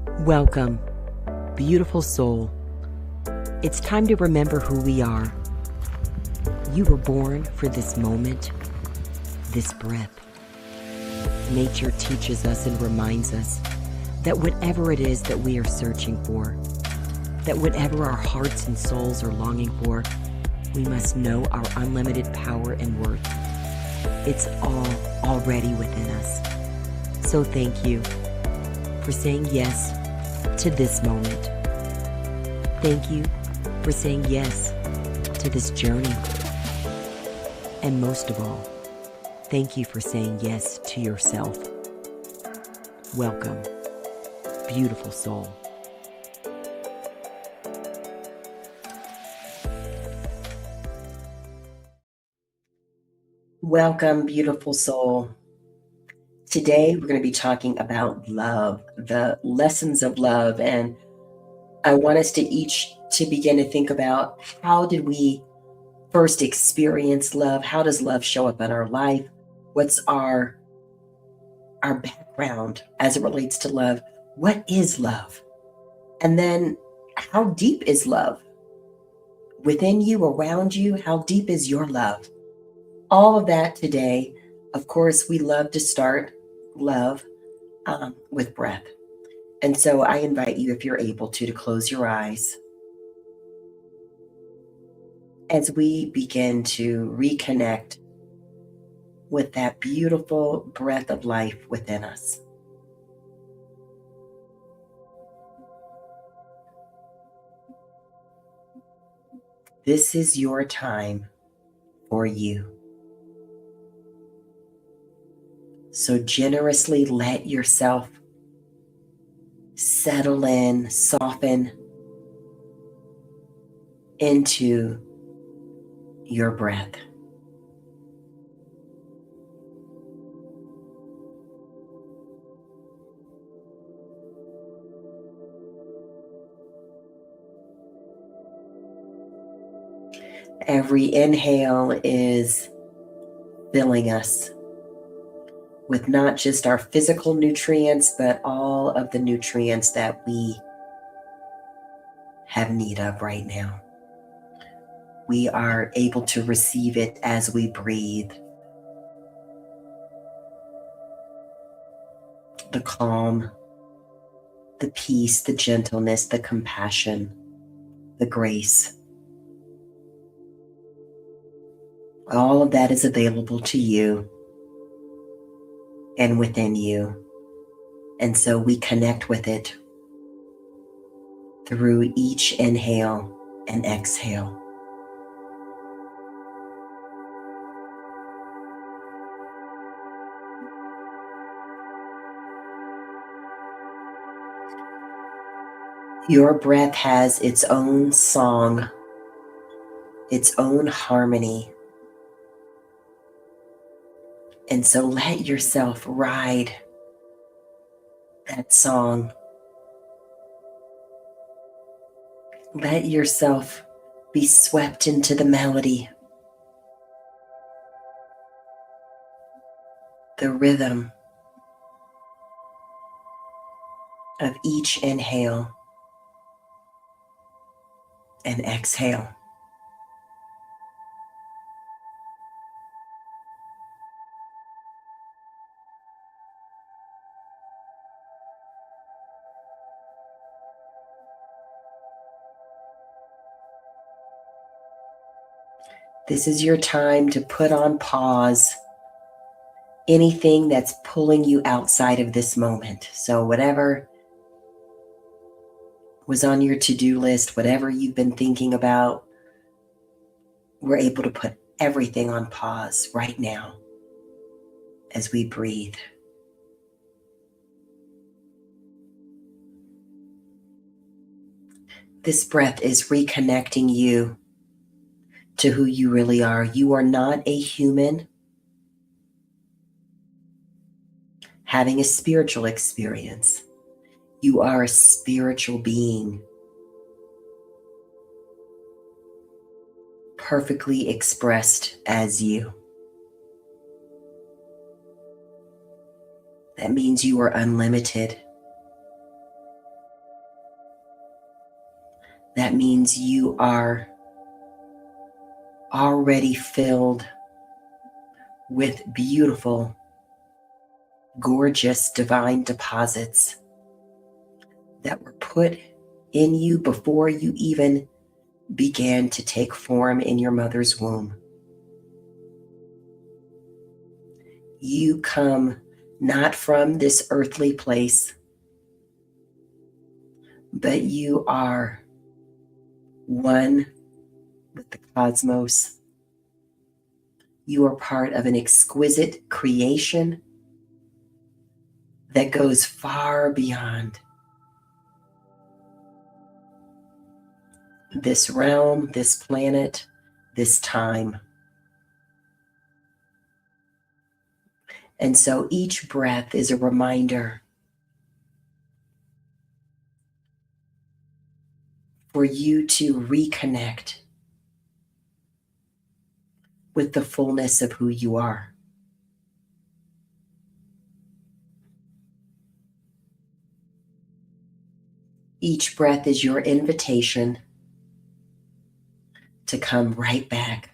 Welcome, beautiful soul. It's time to remember who we are. You were born for this moment, this breath. Nature teaches us and reminds us that whatever it is that we are searching for, that whatever our hearts and souls are longing for, we must know our unlimited power and worth. It's all already within us. So thank you for saying yes to this moment. Thank you for saying yes to this journey. And most of all, thank you for saying yes to yourself. Welcome, beautiful soul. Welcome, beautiful soul. Today, we're going to be talking about love, the lessons of love. And I want us to begin to think about, how did we first experience love? How does love show up in our life? What's our background as it relates to love? What is love? And then, how deep is love? Within you, around you, how deep is your love? All of that today. Of course, we love to start love with breath. And so I invite you, if you're able to close your eyes as we begin to reconnect with that beautiful breath of life within us. This is your time for you. So generously let yourself settle in, soften into your breath. Every inhale is filling us with not just our physical nutrients, but all of the nutrients that we have need of right now. We are able to receive it as we breathe. The calm, the peace, the gentleness, the compassion, the grace. All of that is available to you and within you. And so we connect with it through each inhale and exhale. Your breath has its own song, its own harmony. And so let yourself ride that song. Let yourself be swept into the melody, the rhythm of each inhale and exhale. This is your time to put on pause anything that's pulling you outside of this moment. So whatever was on your to-do list, whatever you've been thinking about, we're able to put everything on pause right now as we breathe. This breath is reconnecting you to who you really are. You are not a human having a spiritual experience. You are a spiritual being, perfectly expressed as you. That means you are unlimited. That means you are already filled with beautiful, gorgeous, divine deposits that were put in you before you even began to take form in your mother's womb. You come not from this earthly place, but you are one with the cosmos. You are part of an exquisite creation that goes far beyond this realm, this planet, this time. And so each breath is a reminder for you to reconnect with the fullness of who you are. Each breath is your invitation to come right back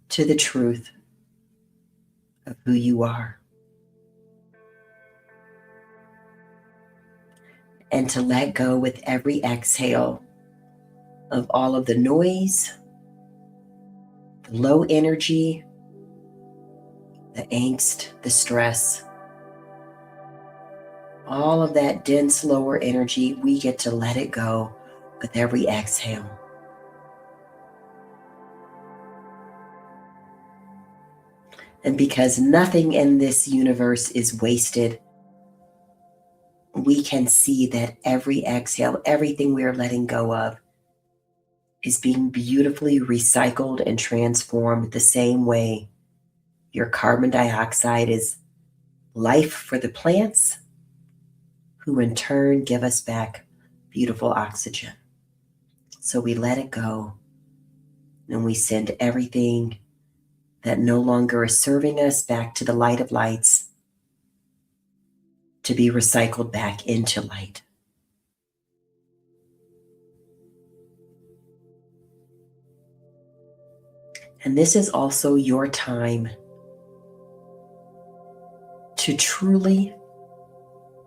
to the truth of who you are, and to let go with every exhale of all of the noise, the low energy, the angst, the stress, all of that dense lower energy. We get to let it go with every exhale. And because nothing in this universe is wasted, we can see that every exhale, everything we are letting go of, is being beautifully recycled and transformed the same way your carbon dioxide is life for the plants, who in turn give us back beautiful oxygen. So we let it go, and we send everything that no longer is serving us back to the light of lights to be recycled back into light. And this is also your time to truly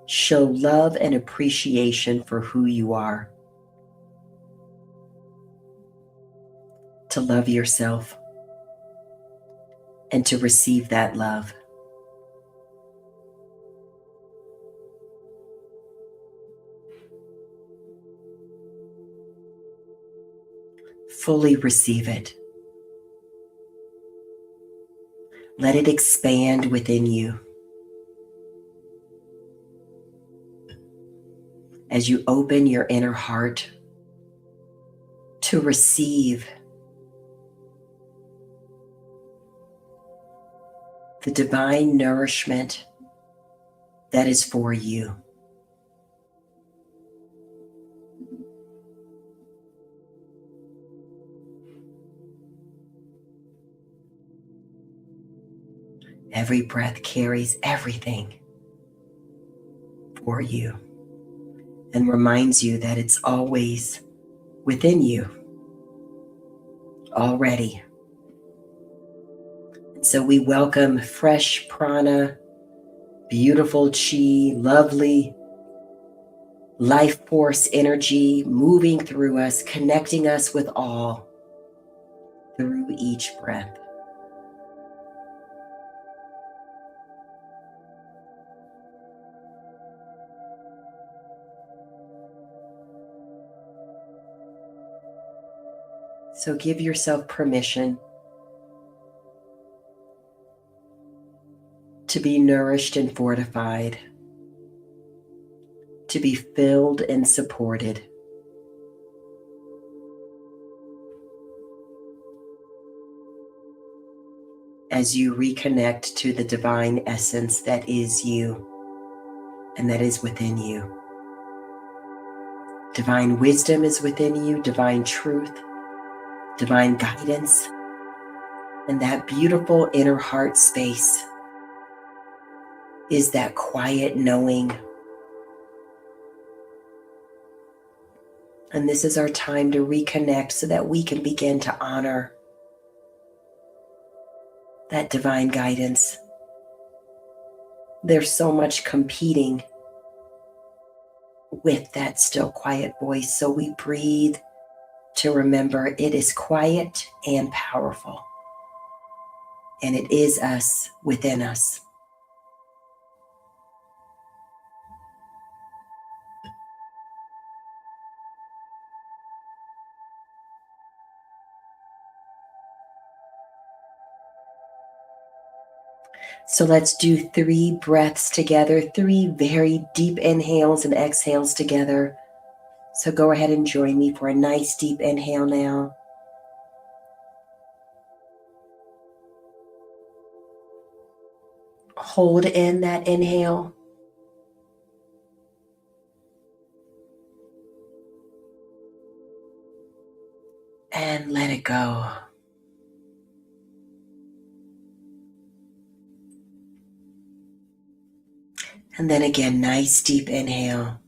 show love and appreciation for who you are, to love yourself, and to receive that love. Fully receive it. Let it expand within you as you open your inner heart to receive the divine nourishment that is for you. Every breath carries everything for you and reminds you that it's always within you already. And so we welcome fresh prana, beautiful chi, lovely life force energy moving through us, connecting us with all through each breath. So give yourself permission to be nourished and fortified, to be filled and supported. As you reconnect to the divine essence that is you and that is within you. Divine wisdom is within you, divine truth, divine guidance, and that beautiful inner heart space is that quiet knowing And this is our time to reconnect so that we can begin to honor that divine guidance. There's so much competing with that still quiet voice. So we breathe to remember it is quiet and powerful. And it is us within us. So let's do 3 breaths together, 3 very deep inhales and exhales together. So go ahead and join me for a nice deep inhale now. Hold in that inhale. And let it go. And then again, nice deep inhale.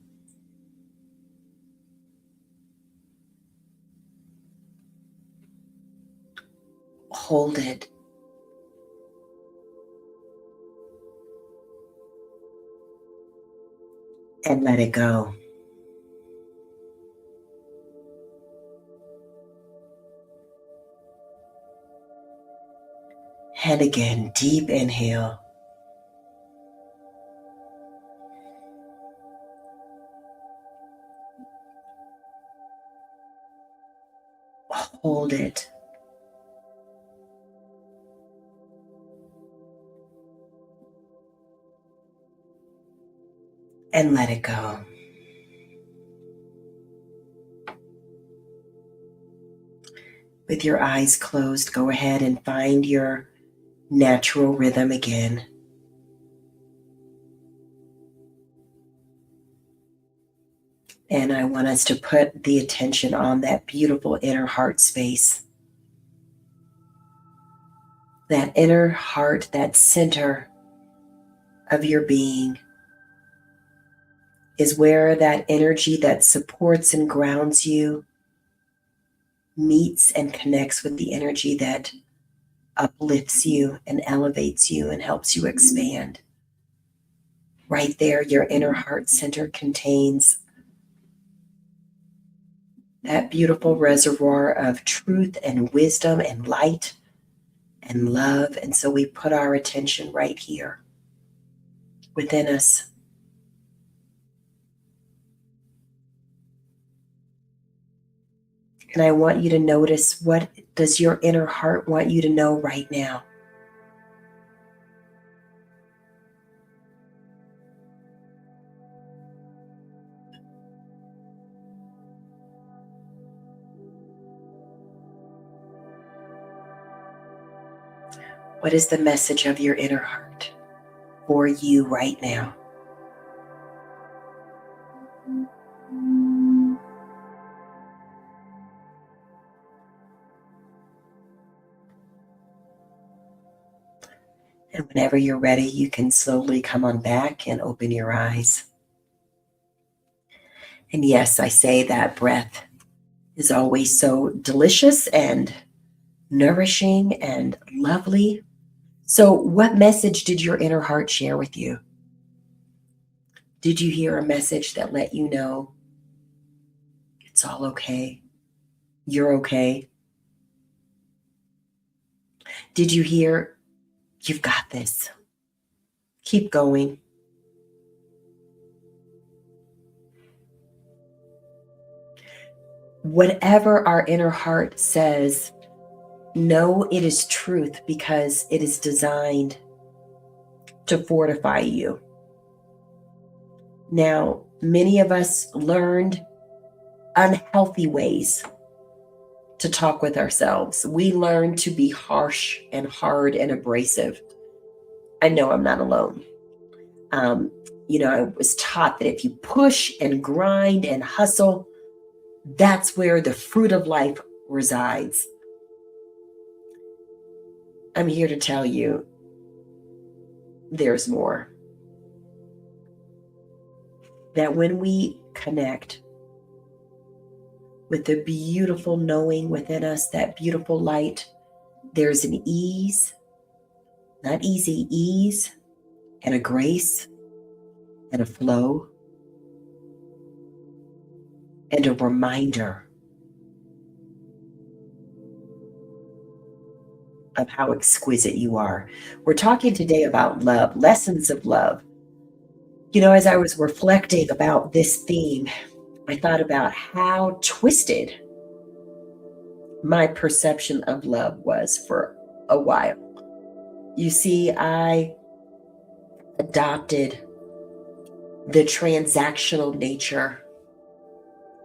Hold it. And let it go. And again, deep inhale. Hold it. And let it go. With your eyes closed, go ahead and find your natural rhythm again. And I want us to put the attention on that beautiful inner heart space. That inner heart, that center of your being, is where that energy that supports and grounds you meets and connects with the energy that uplifts you and elevates you and helps you expand. Right there, your inner heart center contains that beautiful reservoir of truth and wisdom and light and love. And so we put our attention right here within us. And I want you to notice, what does your inner heart want you to know right now? What is the message of your inner heart for you right now? And whenever you're ready, you can slowly come on back and open your eyes. And yes, I say that breath is always so delicious and nourishing and lovely. So what message did your inner heart share with you? Did you hear a message that let you know it's all okay? You're okay? Did you hear, you've got this? Keep going. Whatever our inner heart says, know it is truth, because it is designed to fortify you. Now, many of us learned unhealthy ways to talk with ourselves. We learned to be harsh and hard and abrasive. I know I'm not alone. I was taught that if you push and grind and hustle, that's where the fruit of life resides. I'm here to tell you there's more. That when we connect with the beautiful knowing within us, that beautiful light, there's an ease, not easy, ease, and a grace, and a flow, and a reminder of how exquisite you are. We're talking today about love, lessons of love. You know, as I was reflecting about this theme, I thought about how twisted my perception of love was for a while. You see, I adopted the transactional nature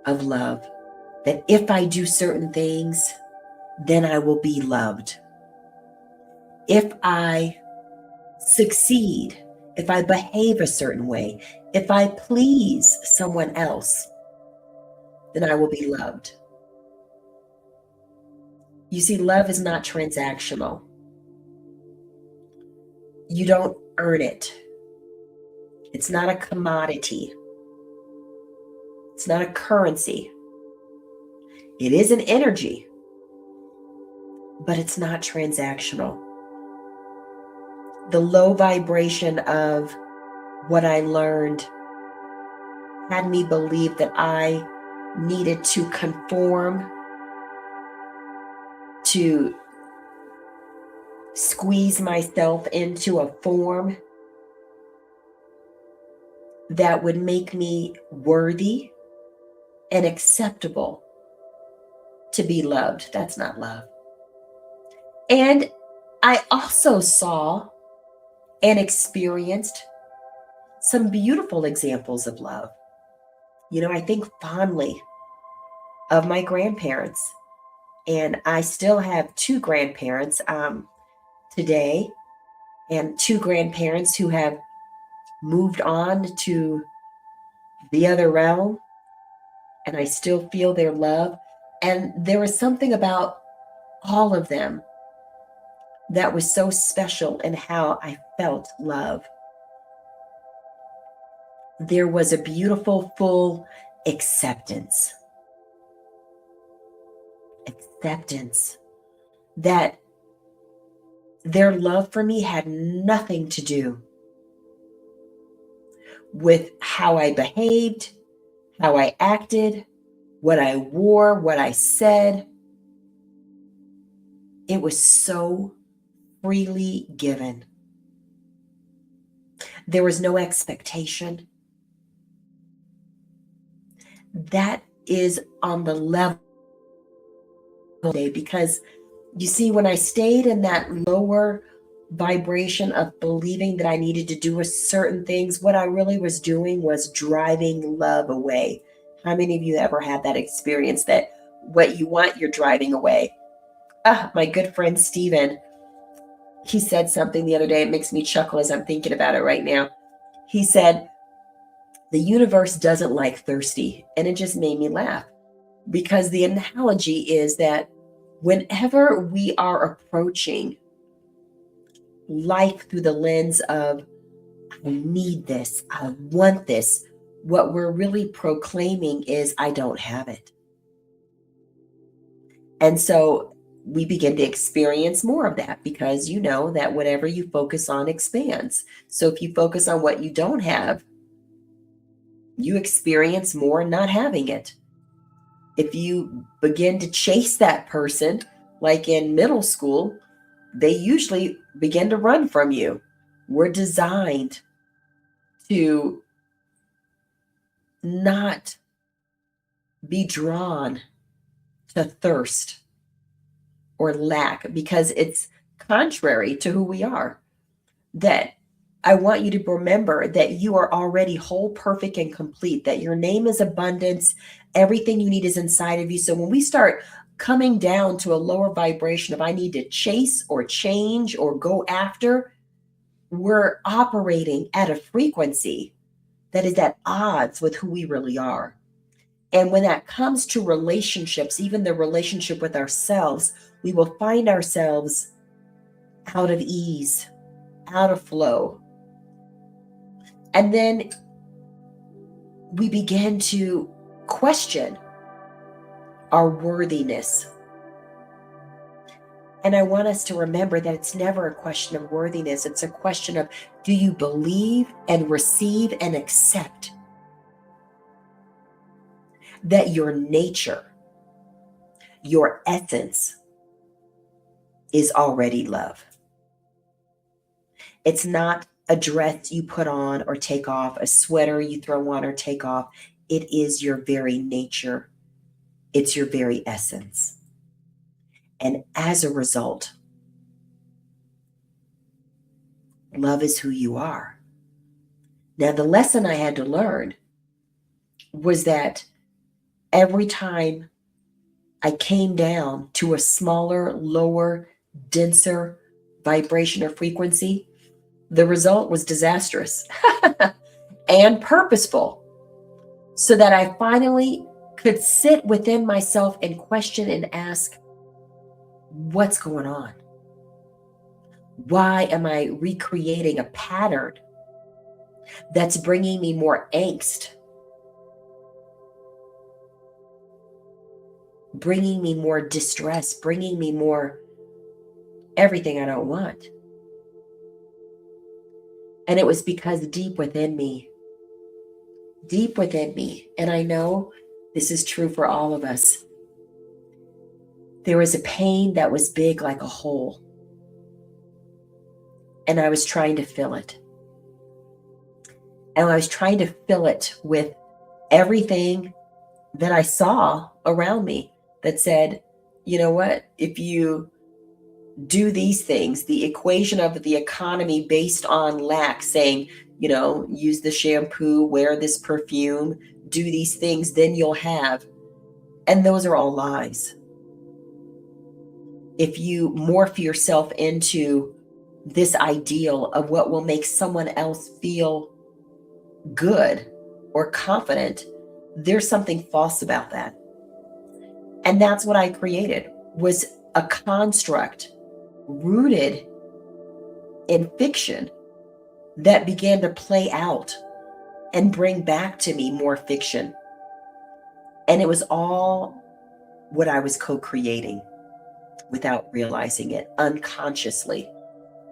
of love, that if I do certain things, then I will be loved. If I succeed, if I behave a certain way, if I please someone else, then I will be loved. You see, love is not transactional. You don't earn it. It's not a commodity. It's not a currency. It is an energy, but it's not transactional. The low vibration of what I learned had me believe that I needed to conform, to squeeze myself into a form that would make me worthy and acceptable to be loved. That's not love. And I also saw and experienced some beautiful examples of love. You know, I think fondly of my grandparents, and I still have two grandparents today, and two grandparents who have moved on to the other realm, and I still feel their love. And there was something about all of them that was so special in how I felt love. There was a beautiful, full acceptance that their love for me had nothing to do with how I behaved, how I acted, what I wore, what I said. It was so freely given. There was no expectation. That is on the level today, because you see, when I stayed in that lower vibration of believing that I needed to do a certain things, what I really was doing was driving love away. How many of you ever had that experience that what you want, you're driving away? My good friend Steven, he said something the other day. It makes me chuckle as I'm thinking about it right now. He said, the universe doesn't like thirsty. And it just made me laugh, because the analogy is that whenever we are approaching life through the lens of, I need this, I want this, what we're really proclaiming is, I don't have it. And so we begin to experience more of that, because you know that whatever you focus on expands. So if you focus on what you don't have, you experience more not having it. If you begin to chase that person, like in middle school, they usually begin to run from you. We're designed to not be drawn to thirst or lack, because it's contrary to who we are. That I want you to remember that you are already whole, perfect, and complete, that your name is abundance. Everything you need is inside of you. So when we start coming down to a lower vibration of, I need to chase or change or go after, we're operating at a frequency that is at odds with who we really are. And when that comes to relationships, even the relationship with ourselves, we will find ourselves out of ease, out of flow. And then we begin to question our worthiness. And I want us to remember that it's never a question of worthiness. It's a question of, do you believe and receive and accept that your nature, your essence is already love? It's not a dress you put on or take off, a sweater you throw on or take off. It is your very nature. It's your very essence. And as a result, love is who you are. Now, the lesson I had to learn was that every time I came down to a smaller, lower, denser vibration or frequency, the result was disastrous and purposeful, so that I finally could sit within myself and question and ask, what's going on? Why am I recreating a pattern that's bringing me more angst, bringing me more distress, bringing me more everything I don't want? And it was because deep within me, and I know this is true for all of us, there was a pain that was big like a hole. And I was trying to fill it. And I was trying to fill it with everything that I saw around me that said, you know what, if you do these things, the equation of the economy based on lack, saying, you know, use the shampoo, wear this perfume, do these things, then you'll have. And those are all lies. If you morph yourself into this ideal of what will make someone else feel good or confident, there's something false about that. And that's what I created, was a construct rooted in fiction that began to play out and bring back to me more fiction. And it was all what I was co-creating without realizing it, unconsciously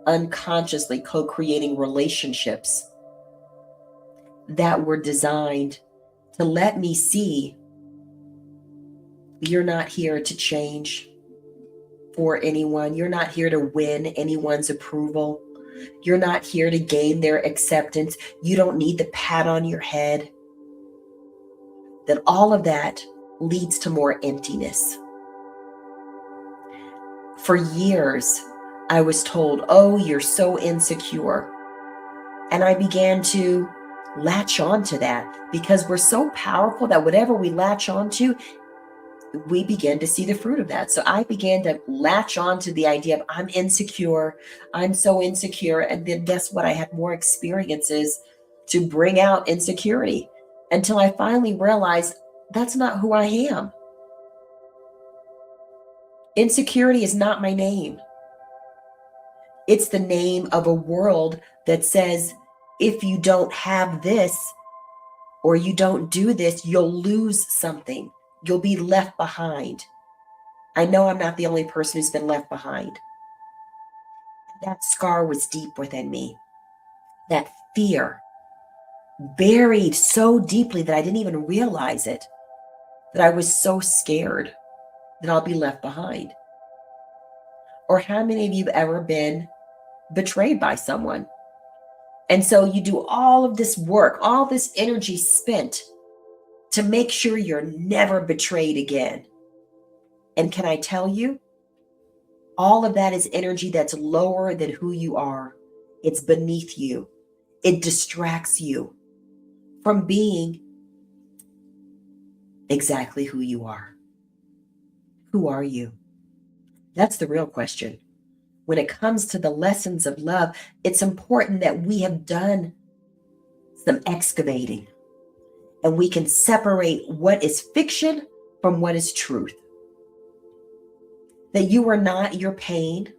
co-creating relationships that were designed to let me see, you're not here to change for anyone. You're not here to win anyone's approval. You're not here to gain their acceptance. You don't need the pat on your head. That all of that leads to more emptiness. For years, I was told, oh, you're so insecure. And I began to latch on to that, because we're so powerful that whatever we latch onto, we begin to see the fruit of that. So I began to latch on to the idea of, I'm insecure. I'm so insecure. And then guess what? I had more experiences to bring out insecurity, until I finally realized that's not who I am. Insecurity is not my name. It's the name of a world that says, if you don't have this or you don't do this, you'll lose something. You'll be left behind. I know I'm not the only person who's been left behind. That scar was deep within me. That fear buried so deeply that I didn't even realize it, that I was so scared that I'll be left behind. Or how many of you have ever been betrayed by someone? And so you do all of this work, all this energy spent to make sure you're never betrayed again. And can I tell you, all of that is energy that's lower than who you are. It's beneath you. It distracts you from being exactly who you are. Who are you? That's the real question. When it comes to the lessons of love, it's important that we have done some excavating and we can separate what is fiction from what is truth. That you are not your pain.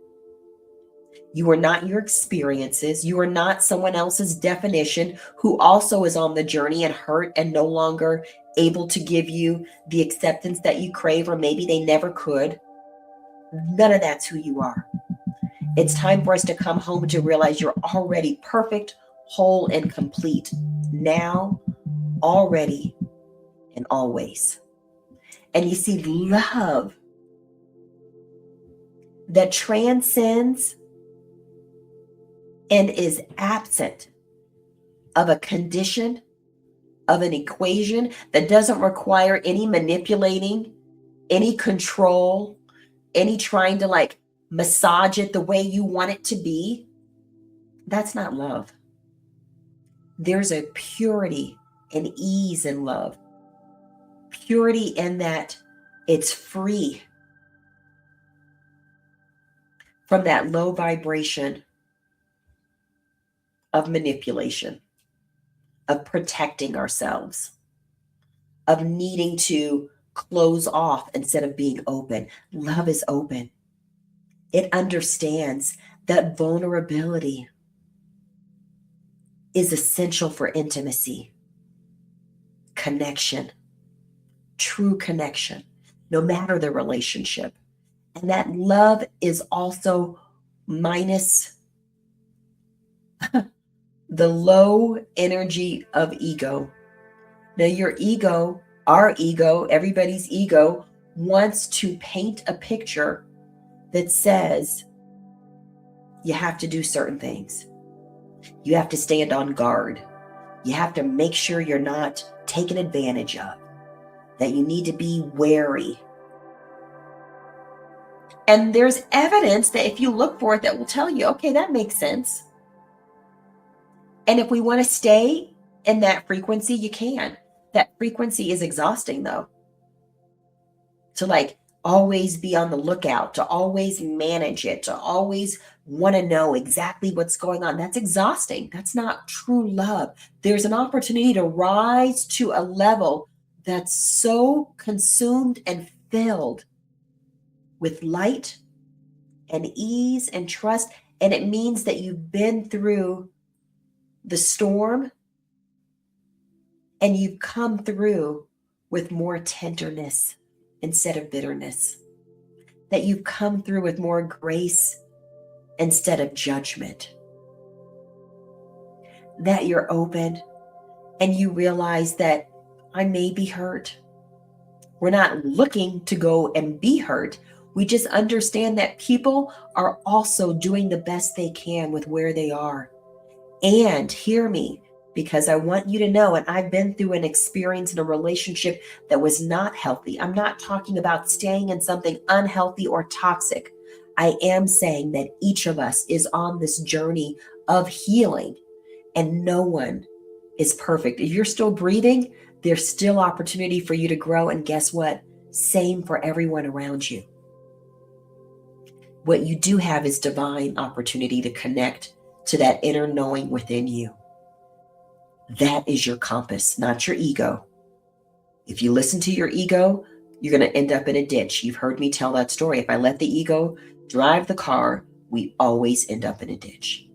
You are not your experiences. You are not someone else's definition who also is on the journey and hurt and no longer able to give you the acceptance that you crave, or maybe they never could. None of that's who you are. It's time for us to come home to realize you're already perfect, whole, and complete. Now, already, and always. And you see, love that transcends and is absent of a condition, of an equation, that doesn't require any manipulating, any control, any trying to like massage it the way you want it to be. That's not love. There's a purity and ease in love. Purity in that it's free from that low vibration of manipulation, of protecting ourselves, of needing to close off instead of being open. Love is open. It understands that vulnerability is essential for intimacy, connection, true connection, no matter the relationship. And that love is also minus the low energy of ego. Now, your ego, our ego, everybody's ego wants to paint a picture that says you have to do certain things. You have to stand on guard. You have to make sure you're not taken advantage of, that you need to be wary. And there's evidence that if you look for it, that will tell you, okay, that makes sense. And if we want to stay in that frequency, you can. That frequency is exhausting, though. To like always be on the lookout, to always manage it, to always want to know exactly what's going on. That's exhausting. That's not true love. There's an opportunity to rise to a level that's so consumed and filled with light and ease and trust. And it means that you've been through the storm and you've come through with more tenderness instead of bitterness. That you've come through with more grace instead of judgment. That you're open and you realize that I may be hurt. We're not looking to go and be hurt. We just understand that people are also doing the best they can with where they are. And hear me, because I want you to know, and I've been through an experience in a relationship that was not healthy. I'm not talking about staying in something unhealthy or toxic. I am saying that each of us is on this journey of healing, and no one is perfect. If you're still breathing, there's still opportunity for you to grow. And guess what? Same for everyone around you. What you do have is divine opportunity to connect to that inner knowing within you. That is your compass, not your ego. If you listen to your ego, you're going to end up in a ditch. You've heard me tell that story. If I let the ego drive the car, we always end up in a ditch.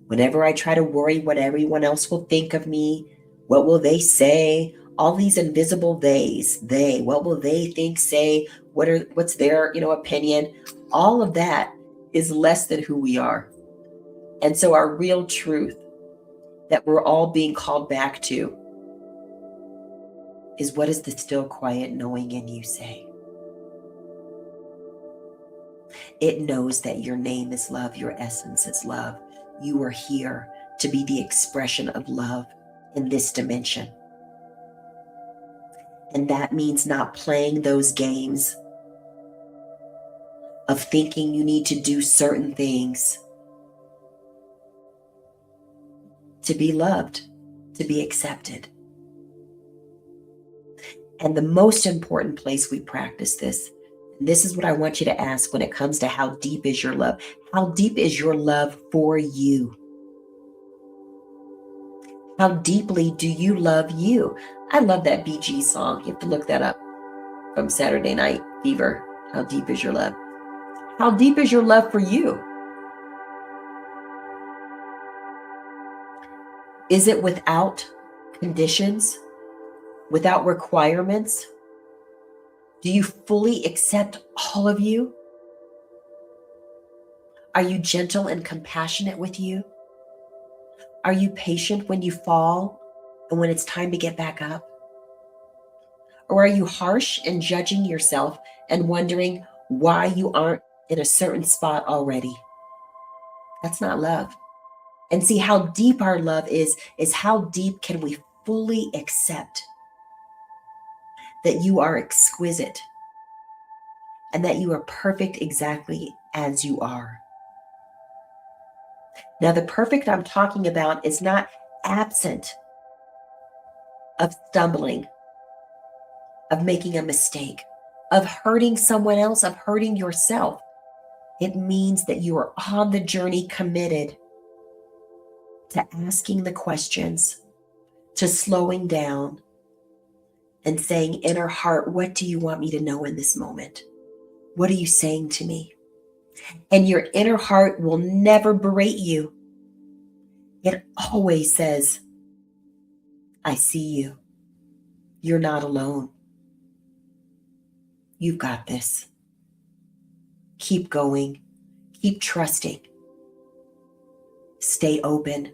Whenever I try to worry what everyone else will think of me, what will they say? All these invisible theys, what will they think, say, what's their, opinion? All of that is less than who we are. And so our real truth that we're all being called back to is, what does the still quiet knowing in you say? It knows that your name is love, your essence is love. You are here to be the expression of love in this dimension. And that means not playing those games of thinking you need to do certain things to be loved, to be accepted. And the most important place we practice this, and this is what I want you to ask when it comes to how deep is your love. How deep is your love for you? How deeply do you love you? I love that Bee Gees song. You have to look that up, from Saturday Night Fever. How deep is your love? How deep is your love for you? Is it without conditions? without requirements? Do you fully accept all of you? Are you gentle and compassionate with you? Are you patient when you fall and when it's time to get back up? Or are you harsh and judging yourself and wondering why you aren't in a certain spot already? That's not love. And see, how deep our love is how deep can we fully accept that you are exquisite and that you are perfect exactly as you are. Now, the perfect I'm talking about is not absent of stumbling, of making a mistake, of hurting someone else, of hurting yourself. It means that you are on the journey, committed to asking the questions, to slowing down and saying, inner heart, what do you want me to know in this moment? What are you saying to me? And your inner heart will never berate you. It always says, I see you. You're not alone. You've got this. Keep going. Keep trusting. Stay open.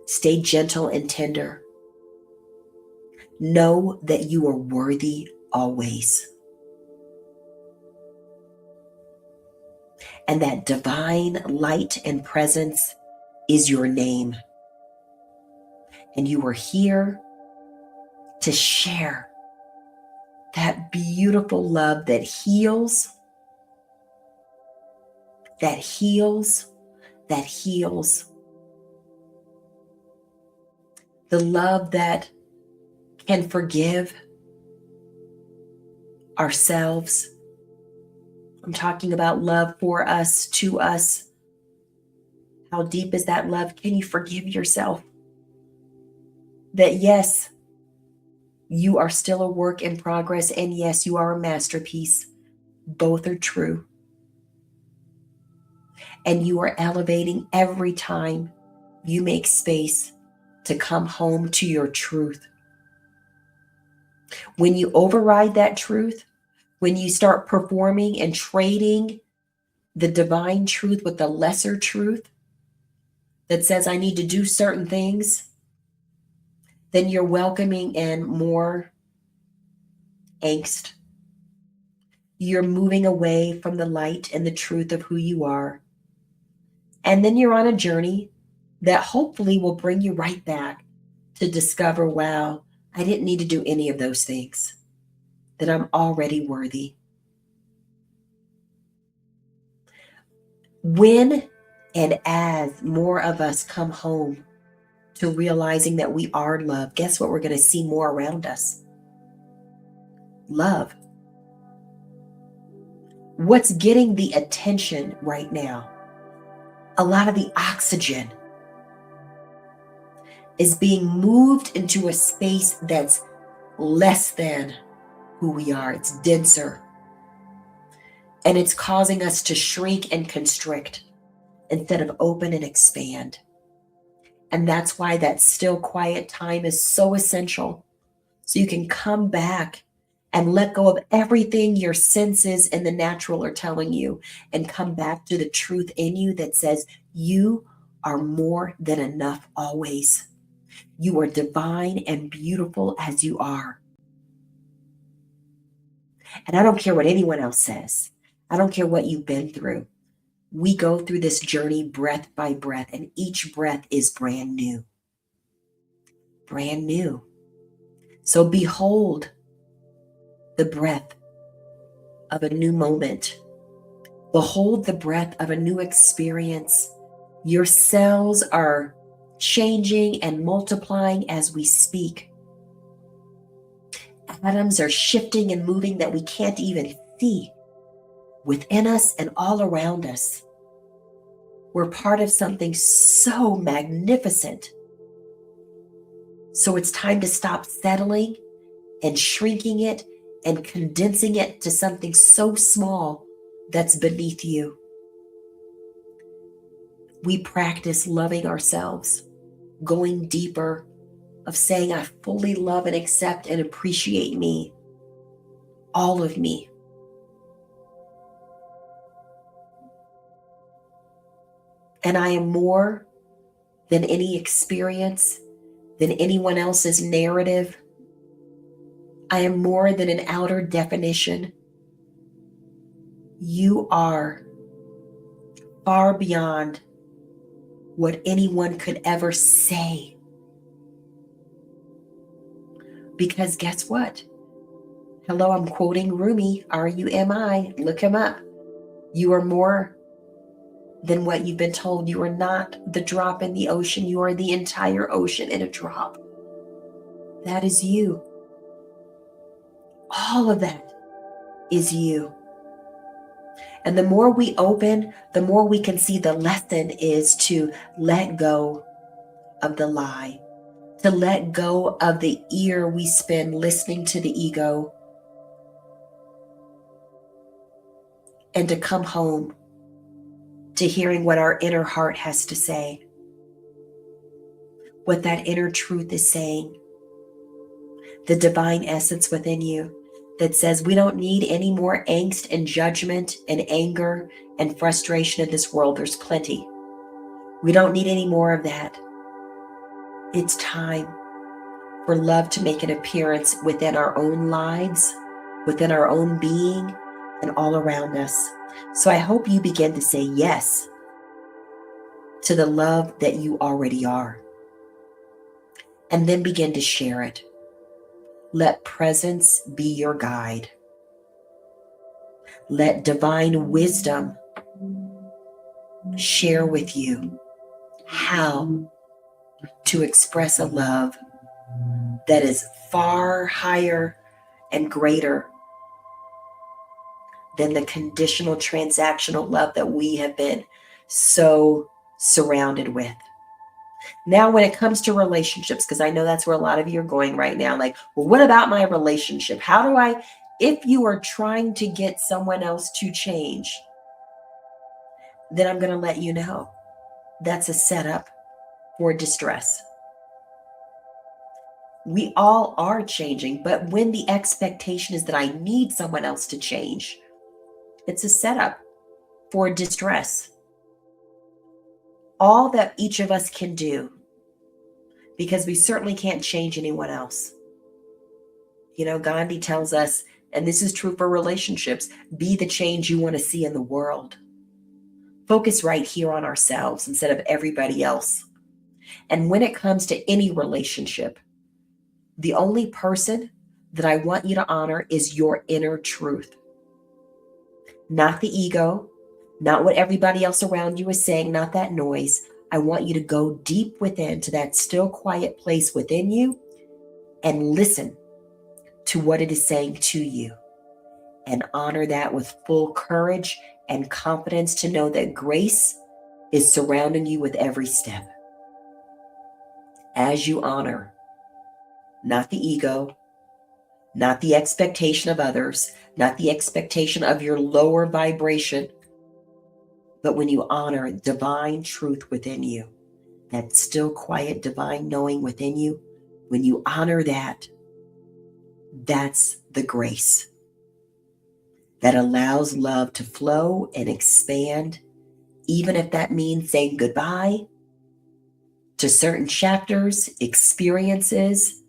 Stay gentle and tender. Know that you are worthy always. And that divine light and presence is your name. And you are here to share that beautiful love that heals, that heals, that heals. The love that can forgive ourselves. I'm talking about love for us, to us. How deep is that love? Can you forgive yourself? That yes, you are still a work in progress, and yes, you are a masterpiece. Both are true. And you are elevating every time you make space to come home to your truth. When you override that truth, when you start performing and trading the divine truth with the lesser truth that says I need to do certain things, then you're welcoming in more angst. You're moving away from the light and the truth of who you are. And then you're on a journey that hopefully will bring you right back to discover, wow, I didn't need to do any of those things, that I'm already worthy. When and as more of us come home to realizing that we are love, guess what we're going to see more around us? Love. What's getting the attention right now? A lot of the oxygen is being moved into a space that's less than who we are. It's denser. And it's causing us to shrink and constrict instead of open and expand. And that's why that still, quiet time is so essential. So you can come back and let go of everything your senses and the natural are telling you and come back to the truth in you that says you are more than enough always. You are divine and beautiful as you are. And I don't care what anyone else says. I don't care what you've been through. We go through this journey breath by breath, and each breath is brand new. Brand new. So behold the breath of a new moment. Behold the breath of a new experience. Your cells are changing and multiplying as we speak. Atoms are shifting and moving that we can't even see within us and all around us. We're part of something so magnificent. So it's time to stop settling and shrinking it and condensing it to something so small that's beneath you. We practice loving ourselves, going deeper, of saying, I fully love and accept and appreciate me, all of me. And I am more than any experience, than anyone else's narrative. I am more than an outer definition. You are far beyond what anyone could ever say. Because guess what? Hello, I'm quoting Rumi, R-U-M-I. Look him up. You are more than what you've been told. You are not the drop in the ocean. You are the entire ocean in a drop. That is you. All of that is you. And the more we open, the more we can see the lesson is to let go of the lie, to let go of the ear we spend listening to the ego, and to come home to hearing what our inner heart has to say, what that inner truth is saying, the divine essence within you that says we don't need any more angst and judgment and anger and frustration in this world. There's plenty. We don't need any more of that. It's time for love to make an appearance within our own lives, within our own being, and all around us. So I hope you begin to say yes to the love that you already are, and then begin to share it. Let presence be your guide. Let divine wisdom share with you how to express a love that is far higher and greater than the conditional, transactional love that we have been so surrounded with. Now, when it comes to relationships, because I know that's where a lot of you are going right now, like, well, what about my relationship? How do I, if you are trying to get someone else to change, then I'm going to let you know that's a setup for distress. We all are changing, but when the expectation is that I need someone else to change, it's a setup for distress. All that each of us can do, because we certainly can't change anyone else. You know, Gandhi tells us, and this is true for relationships, be the change you want to see in the world. Focus right here on ourselves instead of everybody else. And when it comes to any relationship, the only person that I want you to honor is your inner truth. Not the ego, not what everybody else around you is saying, not that noise. I want you to go deep within to that still quiet place within you and listen to what it is saying to you, and honor that with full courage and confidence to know that grace is surrounding you with every step. As you honor, not the ego, not the expectation of others, not the expectation of your lower vibration, but when you honor divine truth within you, that still quiet divine knowing within you, when you honor that, that's the grace that allows love to flow and expand, even if that means saying goodbye to certain chapters, experiences,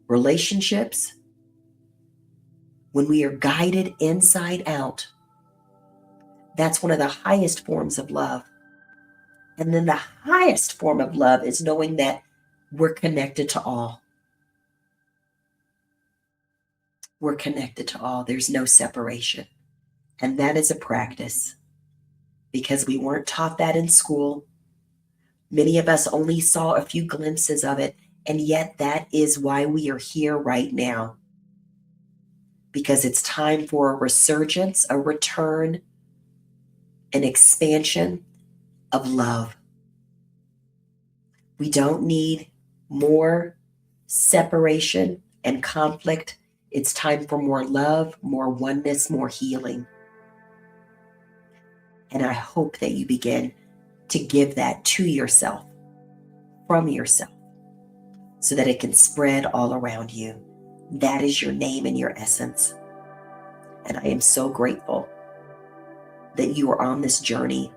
relationships. When we are guided inside out, that's one of the highest forms of love. And then the highest form of love is knowing that we're connected to all. We're connected to all. There's no separation. And that is a practice, because we weren't taught that in school. Many of us only saw a few glimpses of it. And yet that is why we are here right now. Because it's time for a resurgence, a return, an expansion of love. We don't need more separation and conflict. It's time for more love, more oneness, more healing. And I hope that you begin to give that to yourself, from yourself, so that it can spread all around you. That is your name and your essence. And I am so grateful that you are on this journey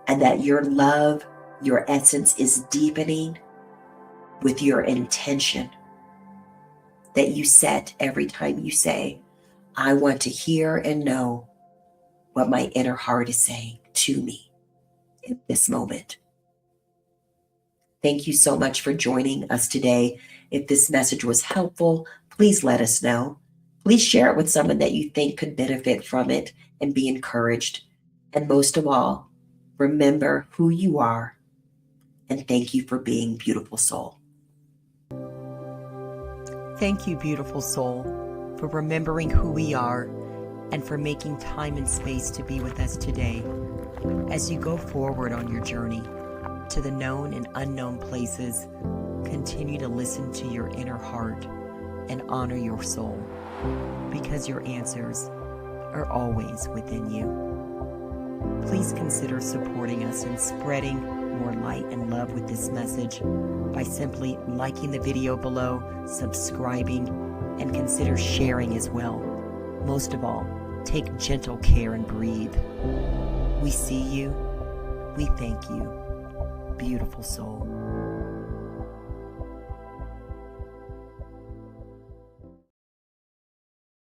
and that your love, your essence is deepening with your intention that you set every time you say, I want to hear and know what my inner heart is saying to me in this moment. Thank you so much for joining us today. If this message was helpful, please let us know. Please share it with someone that you think could benefit from it and be encouraged. And most of all, remember who you are. And thank you for being beautiful soul. Thank you, beautiful soul, for remembering who we are and for making time and space to be with us today as you go forward on your journey to the known and unknown places. Continue to listen to your inner heart and honor your soul, because your answers are always within you. Please consider supporting us and spreading more light and love with this message by simply liking the video below, subscribing, and consider sharing as well. Most of all, take gentle care and breathe. We see you. We thank you, beautiful soul.